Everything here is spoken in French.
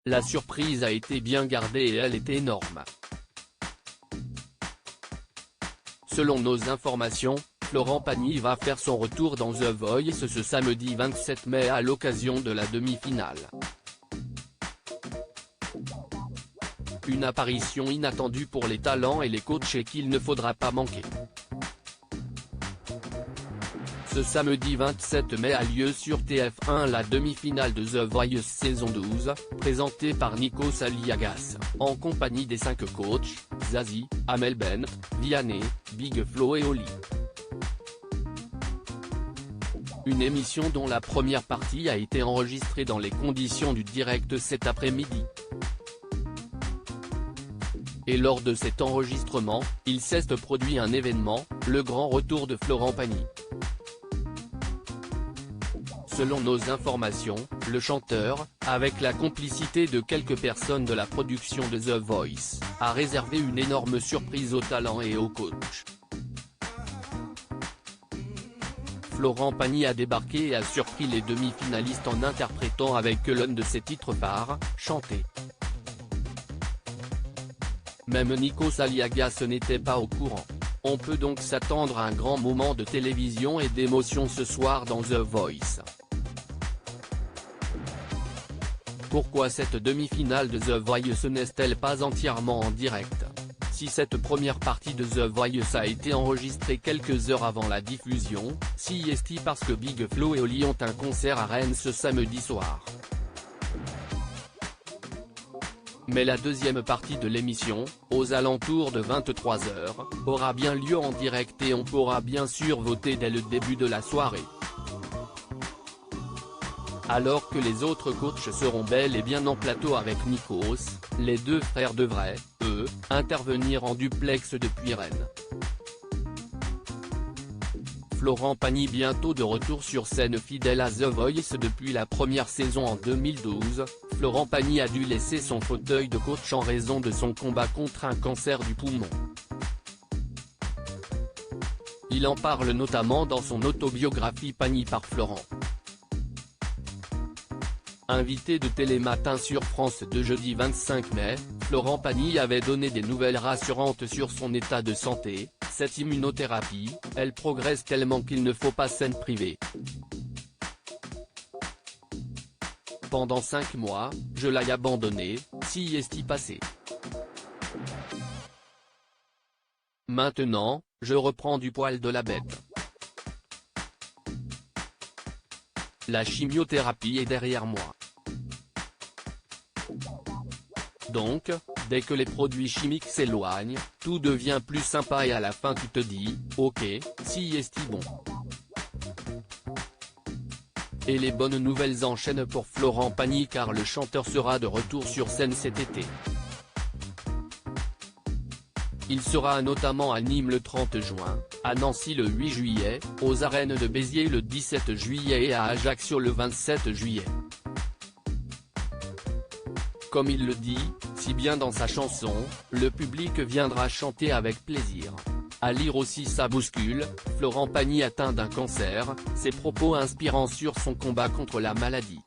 La surprise a été bien gardée et elle est énorme. Selon nos informations, Florent Pagny va faire son retour dans The Voice ce samedi 27 mai à l'occasion de la demi-finale. Une apparition inattendue pour les talents et les coachs et qu'il ne faudra pas manquer. Ce samedi 27 mai a lieu sur TF1 la demi-finale de The Voice saison 12, présentée par Nikos Aliagas, en compagnie des 5 coachs, Zazie, Amel Bent, Vianney, Big Flo et Oli. Une émission dont la première partie a été enregistrée dans les conditions du direct cet après-midi. Et lors de cet enregistrement, il s'est produit un événement, le grand retour de Florent Pagny. Selon nos informations, le chanteur, avec la complicité de quelques personnes de la production de The Voice, a réservé une énorme surprise aux talents et aux coachs. Florent Pagny a débarqué et a surpris les demi-finalistes en interprétant avec l'un de ses titres phares, Chanter. Même Nikos Aliagas n'était pas au courant. On peut donc s'attendre à un grand moment de télévision et d'émotion ce soir dans The Voice. Pourquoi cette demi-finale de The Voice n'est-elle pas entièrement en direct? Si cette première partie de The Voice a été enregistrée quelques heures avant la diffusion, si est-il parce que Big Flo et Oli ont un concert à Rennes ce samedi soir. Mais la deuxième partie de l'émission, aux alentours de 23h, aura bien lieu en direct et on pourra bien sûr voter dès le début de la soirée. Alors que les autres coachs seront bel et bien en plateau avec Nikos, les deux frères devraient, eux, intervenir en duplex depuis Rennes. Florent Pagny bientôt de retour sur scène fidèle à The Voice depuis la première saison en 2012, Florent Pagny a dû laisser son fauteuil de coach en raison de son combat contre un cancer du poumon. Il en parle notamment dans son autobiographie Pagny par Florent. Invité de Télématin sur France 2 jeudi 25 mai, Florent Pagny avait donné des nouvelles rassurantes sur son état de santé. Cette immunothérapie, elle progresse tellement qu'il ne faut pas s'en priver. Pendant 5 mois, je l'ai abandonné, si est-il passé. Maintenant, je reprends du poil de la bête. La chimiothérapie est derrière moi. Donc, dès que les produits chimiques s'éloignent, tout devient plus sympa et à la fin tu te dis, ok, si est-il bon. Et les bonnes nouvelles enchaînent pour Florent Pagny car le chanteur sera de retour sur scène cet été. Il sera notamment à Nîmes le 30 juin, à Nancy le 8 juillet, aux arènes de Béziers le 17 juillet et à Ajaccio le 27 juillet. Comme il le dit, si bien dans sa chanson, le public viendra chanter avec plaisir. À lire aussi ça bouscule, Florent Pagny atteint d'un cancer, ses propos inspirants sur son combat contre la maladie.